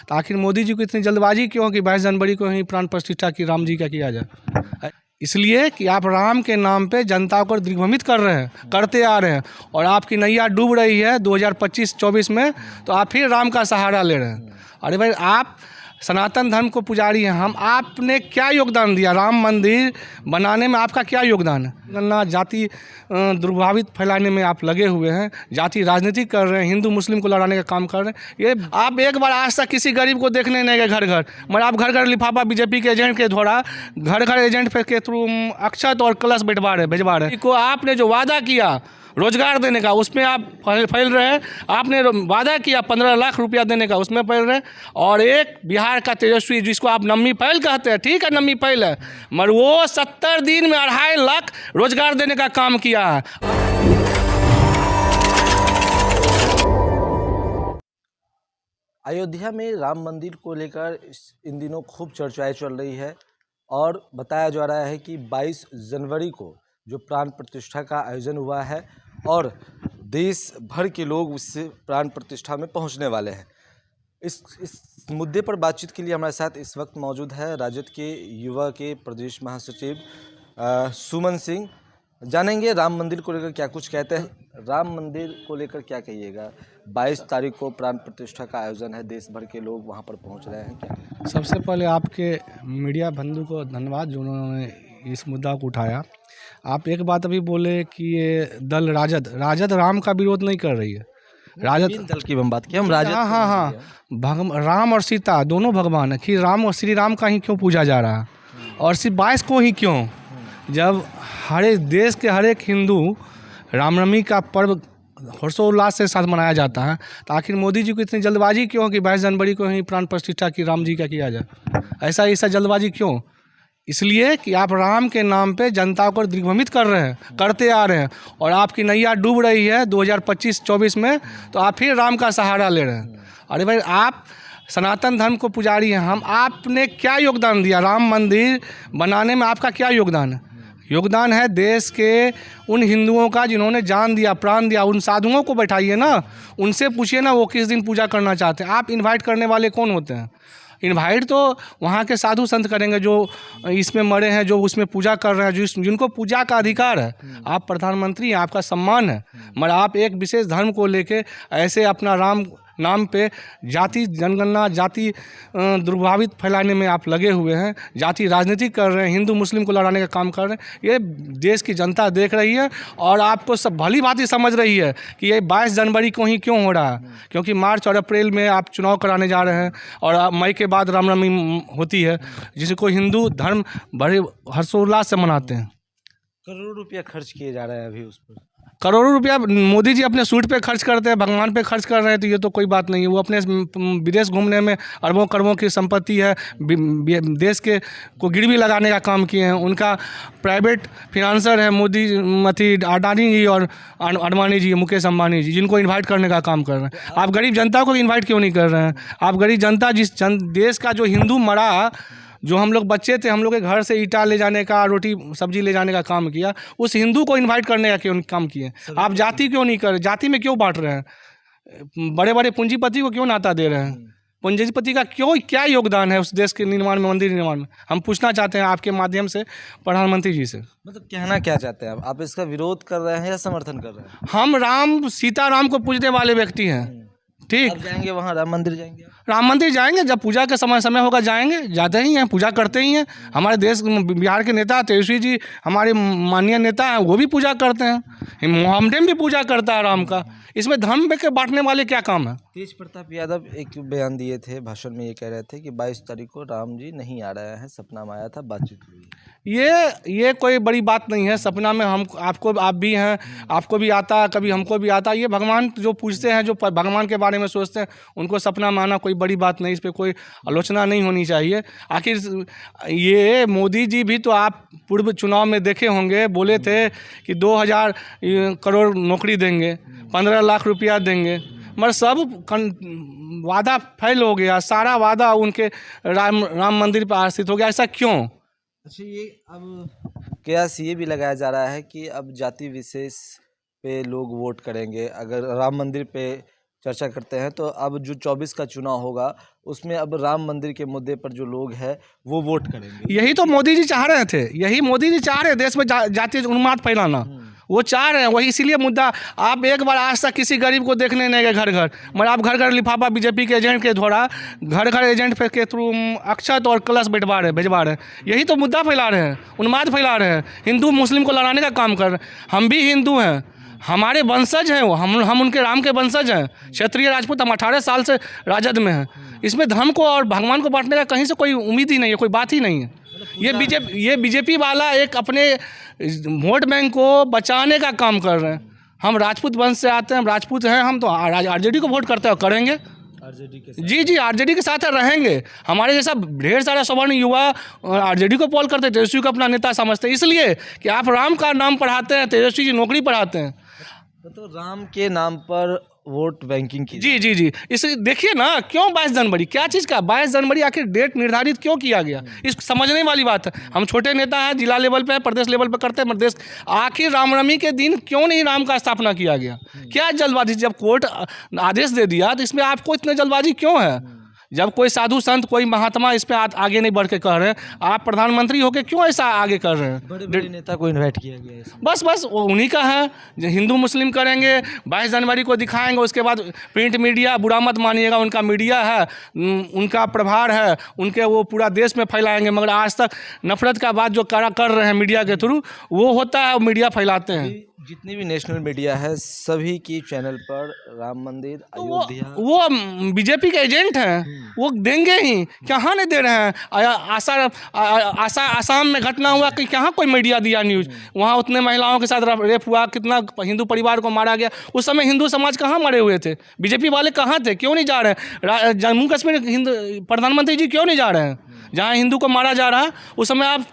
तो आखिर मोदी जी को इतनी जल्दबाजी क्यों कि 22 जनवरी को ही प्राण प्रतिष्ठा की राम जी का किया जाए? इसलिए कि आप राम के नाम पे जनता को दिग्भ्रमित कर रहे हैं, करते आ रहे हैं, और आपकी नैया डूब रही है 2025-24 में, तो आप फिर राम का सहारा ले रहे हैं। अरे भाई, आप सनातन धर्म को पुजारी हैं, हम आपने क्या योगदान दिया? राम मंदिर बनाने में आपका क्या योगदान है? ना जाति दुर्भावित फैलाने में आप लगे हुए हैं, जाति राजनीति कर रहे हैं, हिंदू मुस्लिम को लड़ाने का काम कर रहे हैं। ये आप एक बार आज तक किसी गरीब को देखने नहीं गए घर घर, मगर आप घर घर लिफाफा बीजेपी के एजेंट के द्वारा घर घर एजेंट के थ्रू अक्षत और कलश भिजवा रहे को। आपने जो वादा किया रोजगार देने का, उसमें आप फैल रहे हैं। आपने वादा किया 15 लाख रुपया देने का, उसमें फैल रहे हैं। और एक बिहार का तेजस्वी, जिसको आप नम्मी पहल कहते हैं, ठीक है नम्मी पहल है, मगर वो 70 दिन में 2.5 लाख रोजगार देने का काम किया है। अयोध्या में राम मंदिर को लेकर इन दिनों खूब चर्चाएं चल रही है और बताया जा रहा है कि 22 जनवरी को जो प्राण प्रतिष्ठा का आयोजन हुआ है और देश भर के लोग उससे प्राण प्रतिष्ठा में पहुंचने वाले हैं। इस मुद्दे पर बातचीत के लिए हमारे साथ इस वक्त मौजूद है राजद के युवा के प्रदेश महासचिव सुमन सिंह। जानेंगे राम मंदिर को लेकर क्या कुछ कहते हैं। राम मंदिर को लेकर क्या कहिएगा? 22 तारीख को प्राण प्रतिष्ठा का आयोजन है, देश भर के लोग वहां पर पहुंच रहे हैं। क्या सबसे पहले आपके मीडिया बंधु को धन्यवाद जो उन्होंने इस मुद्दा को उठाया। आप एक बात अभी बोले कि ये दल राजद राम का विरोध नहीं कर रही है। राजद दल की हम बात की, हम राजद। हाँ, राम और सीता दोनों भगवान है कि राम और श्री राम का ही क्यों पूजा जा रहा है, और सिर्फ 22 को ही क्यों? जब हर एक देश के हर एक हिंदू रामनवमी का पर्व हर्षोल्लास के साथ मनाया जाता है, तो आखिर मोदी जी को इतनी जल्दबाजी क्यों कि 22 जनवरी को ही प्राण प्रतिष्ठा की राम जी का किया जाए? ऐसा जल्दबाजी क्यों? इसलिए कि आप राम के नाम पे जनता को दिग्भ्रमित कर रहे हैं, करते आ रहे हैं, और आपकी नैया डूब रही है 2025-24 में, तो आप फिर राम का सहारा ले रहे हैं। अरे भाई, आप सनातन धर्म को पुजारी हैं, हम आपने क्या योगदान दिया? राम मंदिर बनाने में आपका क्या योगदान है? योगदान है देश के उन हिंदुओं का जिन्होंने जान दिया, प्राण दिया। उन साधुओं को बैठाइए ना, उनसे पूछिए ना वो किस दिन पूजा करना चाहते हैं। आप इनवाइट करने वाले कौन होते हैं? इनवाइट तो वहाँ के साधु संत करेंगे जो इसमें मरे हैं, जो उसमें पूजा कर रहे हैं, जिनको पूजा का अधिकार है। आप प्रधानमंत्री हैं, आपका सम्मान है, मगर आप एक विशेष धर्म को लेके ऐसे अपना राम नाम पे जाति जनगणना, जाति दुर्भावित फैलाने में आप लगे हुए हैं, जाति राजनीति कर रहे हैं, हिंदू मुस्लिम को लड़ाने का काम कर रहे हैं। ये देश की जनता देख रही है और आपको सब भली भांति समझ रही है कि ये 22 जनवरी को ही क्यों हो रहा है। क्योंकि मार्च और अप्रैल में आप चुनाव कराने जा रहे हैं और मई के बाद रामनवमी होती है, जिसको हिंदू धर्म बड़े हर्षोल्लास से मनाते हैं। करोड़ों रुपया खर्च किए जा रहे हैं अभी उस पर। करोड़ों रुपया मोदी जी अपने सूट पे खर्च करते हैं, भगवान पे खर्च कर रहे हैं, तो ये तो कोई बात नहीं है। वो अपने विदेश घूमने में अरबों करोड़ों की संपत्ति है, देश के को गिरवी लगाने का काम किए हैं। उनका प्राइवेट फिनांसर है मोदी अडानी जी और अडवाणी जी, मुकेश अंबानी जी, जिनको इन्वाइट करने का काम कर रहे हैं। आप गरीब जनता को इन्वाइट क्यों नहीं कर रहे हैं? आप गरीब जनता, जिस देश का जो हिंदू मरा, जो हम लोग बच्चे थे, हम लोग के घर से ईटा ले जाने का, रोटी सब्जी ले जाने का काम किया, उस हिंदू को इनवाइट करने का क्यों काम किए? आप जाति क्यों नहीं कर रहे? जाति में क्यों बांट रहे हैं? बड़े बड़े पूंजीपति को क्यों नाता दे रहे हैं? पूंजीपति का क्यों, क्या योगदान है उस देश के निर्माण में, मंदिर निर्माण में? हम पूछना चाहते हैं आपके माध्यम से प्रधानमंत्री जी से। मतलब कहना क्या चाहते हैं आप इसका विरोध कर रहे हैं या समर्थन कर रहे हैं? हम राम सीता राम को पूजने वाले व्यक्ति हैं, ठीक। जाएंगे वहाँ राम मंदिर जाएंगे? राम मंदिर जाएंगे, जब पूजा का समय होगा जाएंगे, जाते ही हैं, पूजा करते ही हैं। हमारे देश बिहार के नेता तेजस्वी जी, हमारे माननीय नेता हैं, वो भी पूजा करते हैं। मोहम्मदन भी पूजा करता है राम का। इसमें धर्म के बांटने वाले क्या काम है? तेज प्रताप यादव एक बयान दिए थे, भाषण में ये कह रहे थे कि 22 तारीख को राम जी नहीं आ रहे हैं, सपना में आया था, बातचीत हुई। ये कोई बड़ी बात नहीं है। सपना में हम आपको, आप भी हैं, आपको भी आता है, कभी हमको भी आता है। ये भगवान जो पूछते हैं, जो भगवान के बारे में सोचते हैं, उनको सपना में आना कोई बड़ी बात नहीं। इस पर कोई आलोचना नहीं होनी चाहिए। आखिर ये मोदी जी भी तो आप पूर्व चुनाव में देखे होंगे, बोले थे कि 2000 करोड़ नौकरी देंगे, 15 लाख रुपया देंगे, मगर सब वादा फेल हो गया। सारा वादा उनके राम मंदिर पर आश्रित हो गया। ऐसा क्यों? अच्छा, ये अब कयास ये भी लगाया जा रहा है कि अब जाति विशेष पे लोग वोट करेंगे। अगर राम मंदिर पे चर्चा करते हैं। तो अब जो 24 का चुनाव होगा उसमें अब राम मंदिर के मुद्दे पर जो लोग हैं वो वोट करेंगे। यही तो मोदी जी चाह रहे थे, यही मोदी जी चाह रहे हैं, देश में जातीय उन्माद फैलाना। वो चाह रहे हैं, वही इसीलिए मुद्दा। आप एक बार आज तक किसी गरीब को देखने नहीं गए घर घर, मगर आप घर घर लिफाफा बीजेपी के एजेंट के द्वारा घर घर एजेंट के थ्रू अक्षत और कलश भिजवा रहे हैं। यही तो मुद्दा फैला रहे हैं, उन्माद फैला रहे हैं, हिंदू मुस्लिम को लड़ाने का काम कर रहे हैं। हम भी हिंदू हैं, हमारे वंशज हैं वो, हम उनके राम के वंशज हैं, क्षत्रिय राजपूत। हम 18 साल से राजद में हैं। इसमें धर्म को और भगवान को बांटने का कहीं से कोई उम्मीद ही नहीं है, कोई बात ही नहीं है। ये बीजेपी वाला एक अपने वोट बैंक को बचाने का काम कर रहे हैं। हम राजपूत वंश से आते हैं, हम राजपूत हैं, हम तो आरजेडी को वोट करते हैं और करेंगे आरजेडी के जी आरजेडी के साथ रहेंगे। हमारे जैसा ढेर सारा सवर्ण युवा आरजेडी को पोल करते हैं, तेजस्वी को अपना नेता समझते हैं, इसलिए कि आप राम का नाम पढ़ाते हैं, तेजस्वी जी नौकरी पढ़ाते हैं। तो राम के नाम पर वोट बैंकिंग की जी इस देखिए ना, क्यों 22 जनवरी, क्या चीज़ का 22 जनवरी आखिर डेट निर्धारित क्यों किया गया, इस समझने वाली बात है। हम छोटे नेता हैं, जिला लेवल पे, प्रदेश लेवल पे करते हैं, प्रदेश आखिर रामनवमी के दिन क्यों नहीं राम का स्थापना किया गया? क्या जल्दबाजी? जब कोर्ट आदेश दे दिया तो इसमें आपको इतने जल्दबाजी क्यों है? जब कोई साधु संत, कोई महात्मा इस पे आगे नहीं बढ़ के कह रहे हैं, आप प्रधानमंत्री होके क्यों ऐसा आगे कर रहे हैं? बड़े नेता को इनवाइट किया गया है इसमें। बस वो उन्हीं का है, जो हिंदू मुस्लिम करेंगे, 22 जनवरी को दिखाएंगे, उसके बाद प्रिंट मीडिया, बुरा मत मानिएगा, उनका मीडिया है, उनका प्रभार है, उनके वो पूरा देश में फैलाएंगे। मगर आज तक नफरत का बात जो कर रहे हैं मीडिया के थ्रू, वो होता है, मीडिया फैलाते हैं। जितनी भी नेशनल मीडिया है सभी की चैनल पर राम मंदिर, अयोध्या, वो बीजेपी के एजेंट हैं, वो देंगे ही, कहाँ नहीं दे रहे हैं। आसाम में घटना हुआ कि कहाँ कोई मीडिया दिया न्यूज़, वहाँ उतने महिलाओं के साथ रेप हुआ, कितना हिंदू परिवार को मारा गया, उस समय हिंदू समाज कहाँ मरे हुए थे? बीजेपी वाले कहाँ थे? क्यों नहीं जा रहे हैं? जम्मू कश्मीर हिंदू प्रधानमंत्री जी क्यों नहीं जा रहे हैं? जहाँ हिंदू को मारा जा रहा है उस समय आप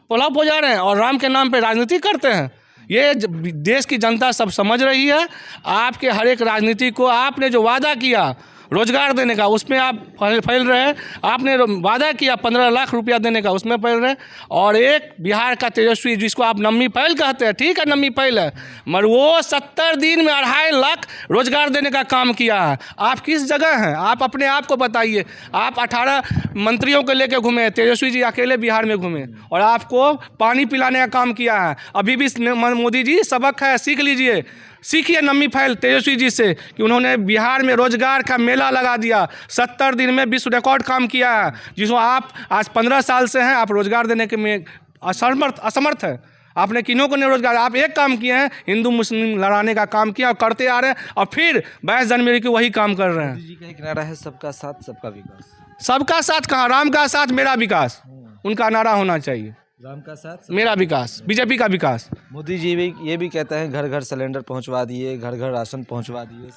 पुलाव हो जा रहे हैं और राम के नाम पर राजनीति करते हैं। ये देश की जनता सब समझ रही है। आपके हर एक राजनीति को, आपने जो वादा किया रोजगार देने का, उसमें आप फैल रहे हैं। आपने वादा किया 15 लाख रुपया देने का, उसमें फैल रहे हैं। और एक बिहार का तेजस्वी, जिसको आप नम्मी पहल कहते हैं, ठीक है नम्मी पहल है, मगर वो 70 दिन में 2.5 लाख रोजगार देने का काम किया है। आप किस जगह हैं? आप अपने आप को बताइए। आप 18 मंत्रियों को लेकर घूमे, तेजस्वी जी अकेले बिहार में घूमे और आपको पानी पिलाने का काम किया है। अभी भी मोदी जी सबक है, सीख लीजिए, सीखिए नम्मी फैल तेजस्वी जी से कि उन्होंने बिहार में रोजगार का मेला लगा दिया, 70 दिन में विश्व रिकॉर्ड काम किया है, जिसको आप आज 15 साल से हैं, आप रोजगार देने के में असमर्थ है। आपने किन्हों को नहीं रोजगार, आप एक काम किए हैं, हिंदू मुस्लिम लड़ाने का काम किया और करते आ रहे हैं, और फिर 22 जनवरी को वही काम कर रहे हैं। जी का एक नारा है, सबका साथ सबका विकास। सबका साथ कहाँ? राम का साथ मेरा विकास, उनका नारा होना चाहिए। राम का साथ मेरा विकास, बीजेपी का विकास। मोदी जी भी ये भी कहते हैं घर घर सिलेंडर पहुंचवा दिए, घर घर राशन पहुंचवा दिए,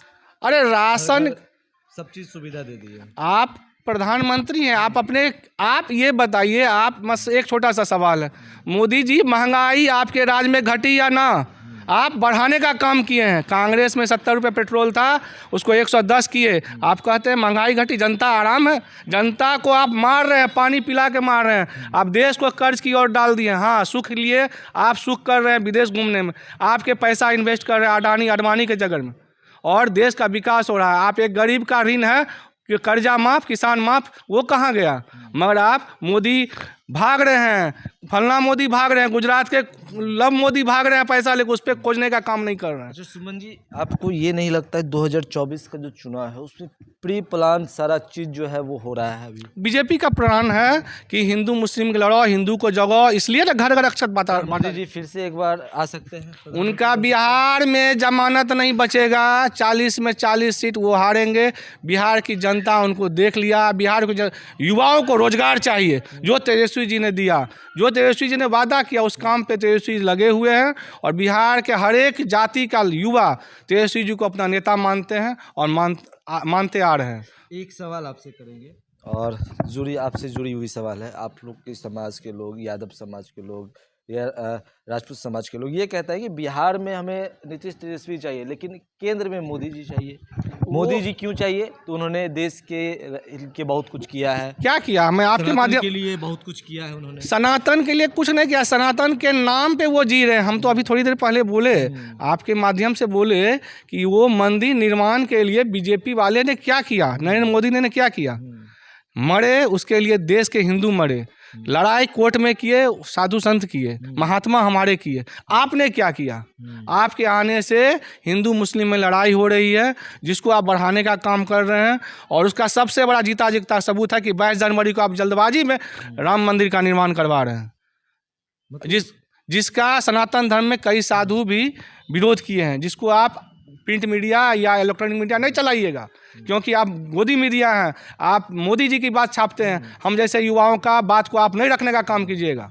अरे राशन सब चीज़ सुविधा दे दी है। आप प्रधानमंत्री हैं, आप ये बताइए, आप एक छोटा सा सवाल है, मोदी जी महंगाई आपके राज्य में घटी या ना? आप बढ़ाने का काम किए हैं। कांग्रेस में 70 रुपये पेट्रोल था, उसको 110 किए। आप कहते हैं महंगाई घटी, जनता आराम है? जनता को आप मार रहे हैं, पानी पिला के मार रहे हैं। आप देश को कर्ज की ओर डाल दिए। हाँ, सुख लिए, आप सुख कर रहे हैं विदेश घूमने में, आपके पैसा इन्वेस्ट कर रहे हैं अडानी के जगह में, और देश का विकास हो रहा है। आप एक गरीब का ऋण है कि कर्जा माफ, किसान माफ, वो कहाँ गया? मगर आप मोदी भाग रहे हैं, फलना मोदी भाग रहे हैं, गुजरात के लव मोदी भाग रहे हैं पैसा लेकर, उस पर खोजने का काम नहीं कर रहे हैं। अच्छा सुमन जी, आपको ये नहीं लगता है 2024 का जो चुनाव है उसमें प्री प्लान सारा चीज़ जो है वो हो रहा है? अभी बीजेपी का प्लान है कि हिंदू मुस्लिम के लड़ाओ, हिंदू को जगाओ, इसलिए ना घर घर अक्षत बाता। मोदी जी फिर से एक बार आ सकते हैं? उनका बिहार में जमानत नहीं बचेगा, 40 में 40 सीट वो हारेंगे। बिहार की जनता उनको देख लिया। बिहार के युवाओं को रोजगार चाहिए, जो तेजस्वी जी ने दिया, जो तेजस्वी जी ने वादा किया, उस काम पे तेजस्वी जी लगे हुए हैं। और बिहार के हर एक जाति का युवा तेजस्वी जी को अपना नेता मानते हैं और मानते आ रहे हैं। एक सवाल आपसे करेंगे और आपसे जुड़ी हुई सवाल है। आप लोग के समाज के लोग, यादव समाज के लोग या राजपूत समाज के लोग। ये कहता है कि बिहार में हमें नीतीश तेजस्वी चाहिए, लेकिन केंद्र में मोदी जी चाहिए। मोदी जी क्यों चाहिए? तो उन्होंने देश के बहुत कुछ किया है। क्या किया? मैं आपके माध्यम के लिए बहुत कुछ किया है उन्होंने। सनातन के लिए कुछ नहीं किया, सनातन के नाम पे वो जी रहे हैं। हम तो अभी थोड़ी देर पहले बोले, आपके माध्यम से बोले कि वो मंदिर निर्माण के लिए बीजेपी वाले ने क्या किया, नरेंद्र मोदी ने क्या किया? मरे उसके लिए, देश के हिंदू मरे, लड़ाई कोर्ट में किए, साधु संत किए, महात्मा हमारे किए। आपने क्या किया? आपके आने से हिंदू मुस्लिम में लड़ाई हो रही है, जिसको आप बढ़ाने का काम कर रहे हैं। और उसका सबसे बड़ा जीता जीता सबूत है कि 22 जनवरी को आप जल्दबाजी में राम मंदिर का निर्माण करवा रहे हैं, जिसका सनातन धर्म में कई साधु भी विरोध किए हैं, जिसको आप प्रिंट मीडिया या इलेक्ट्रॉनिक मीडिया नहीं चलाइएगा, क्योंकि आप मोदी मीडिया हैं। आप मोदी जी की बात छापते हैं, हम जैसे युवाओं का बात को आप नहीं रखने का काम कीजिएगा।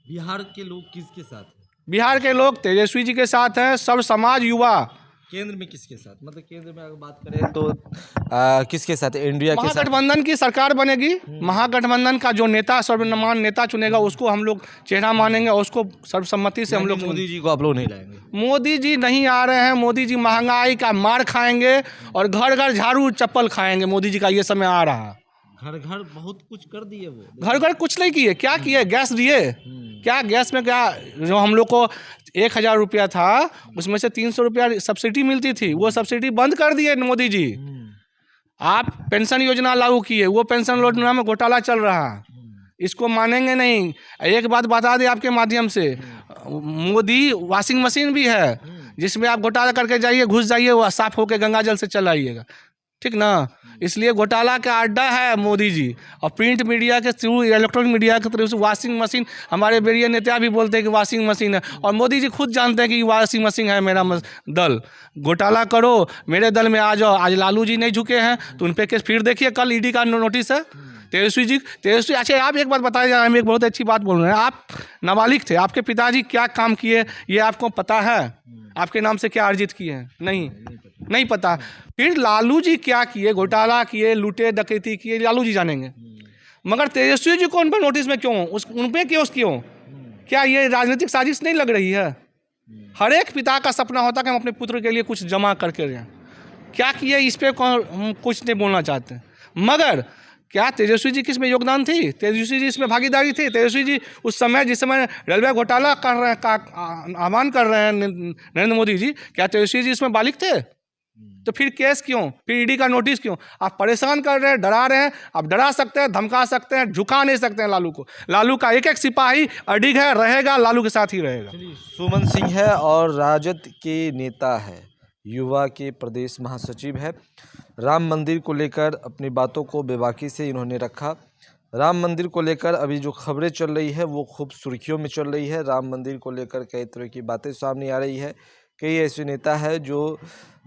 बिहार के लोग किसके साथ हैं? बिहार के लोग तेजस्वी जी के साथ हैं, सब समाज युवा। केंद्र में किसके साथ? मतलब केंद्र में अगर बात करें तो किसके साथ? इंडिया के साथ। महागठबंधन की सरकार बनेगी। महागठबंधन का जो नेता, सर्वमान्य नेता चुनेगा, उसको हम लोग चेहरा मानेंगे और उसको सर्वसम्मति से हम लोग। मोदी जी को आप लोग नहीं लाएंगे? मोदी जी नहीं आ रहे हैं। मोदी जी महंगाई का मार खाएंगे और घर घर झाड़ू चप्पल खाएंगे। मोदी जी का ये समय आ रहा है। घर घर बहुत कुछ कर दिए वो। घर घर कुछ नहीं किए। क्या किए? गैस दिए। क्या गैस में क्या, जो हम लोग को 1000 रुपया था, उसमें से 300 रुपया सब्सिडी मिलती थी, वो सब्सिडी बंद कर दिए मोदी जी। आप पेंशन योजना लागू किए, वो पेंशन योजना में घोटाला चल रहा है, इसको मानेंगे नहीं। एक बात बता दें आपके माध्यम से, मोदी वॉशिंग मशीन भी है, जिसमें आप घोटाला करके जाइए, घुस जाइए, वो साफ होकर गंगा जल से चला आइएगा, ठीक ना। इसलिए घोटाला का अड्डा है मोदी जी। और प्रिंट मीडिया के थ्रू, इलेक्ट्रॉनिक मीडिया के थ्रू वॉशिंग मशीन, हमारे बेरिया नेता भी बोलते हैं कि वॉशिंग मशीन है, और मोदी जी खुद जानते हैं कि वॉशिंग मशीन है मेरा दल। घोटाला करो, मेरे दल में आ जाओ। आज लालू जी नहीं झुके हैं तो उन पे केस, फिर देखिए कल ईडी का नोटिस है। तेजस्वी, अच्छा आप एक बात बताइए, हम एक बहुत अच्छी बात बोल रहे हैं। आप नाबालिग थे, आपके पिताजी क्या काम किए ये आपको पता है? आपके नाम से क्या अर्जित किए हैं? नहीं पता। फिर लालू जी क्या किए? घोटाला किए, लूटे डकैती किए, लालू जी जानेंगे। मगर तेजस्वी जी को उन पर नोटिस में क्यों, उन पे केस क्यों? क्या ये राजनीतिक साजिश नहीं लग रही है? हर एक पिता का सपना होता है कि हम अपने पुत्र के लिए कुछ जमा करके जाएं। क्या किए इस पर कुछ नहीं बोलना चाहते। मगर क्या तेजस्वी जी किस में योगदान थी? तेजस्वी जी इसमें भागीदारी थी? तेजस्वी जी उस समय, जिस समय रेलवे घोटाला कर रहे हैं, का आह्वान कर रहे हैं नरेंद्र मोदी जी, क्या तेजस्वी जी इसमें बालिग थे? तो फिर केस क्यों? फिर ईडी का नोटिस क्यों? आप परेशान कर रहे हैं, डरा रहे हैं। आप डरा सकते हैं, धमका सकते हैं, झुका नहीं सकते हैं लालू को। लालू का एक एक सिपाही अडिग है, रहेगा, लालू के साथ ही रहेगा। सुमन सिंह है और राजद के नेता है, युवा के प्रदेश महासचिव है। राम मंदिर को लेकर अपनी बातों को बेबाकी से इन्होंने रखा। राम मंदिर को लेकर अभी जो खबरें चल रही है वो खूब सुर्खियों में चल रही है। राम मंदिर को लेकर कई तरह की बातें सामने आ रही है। कई ऐसे नेता है जो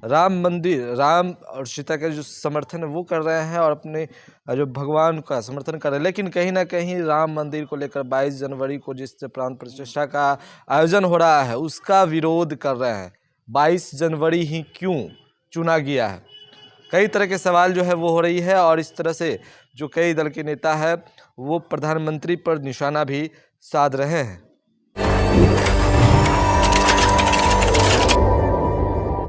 राम मंदिर, राम और सीता का जो समर्थन है वो कर रहे हैं और अपने जो भगवान का समर्थन कर रहे हैं, लेकिन कहीं ना कहीं राम मंदिर को लेकर 22 जनवरी को जिस प्राण प्रतिष्ठा का आयोजन हो रहा है उसका विरोध कर रहे हैं। 22 जनवरी ही क्यों चुना गया है? कई तरह के सवाल जो है वो हो रही है। और इस तरह से जो कई दल के नेता है वो प्रधानमंत्री पर निशाना भी साध रहे हैं।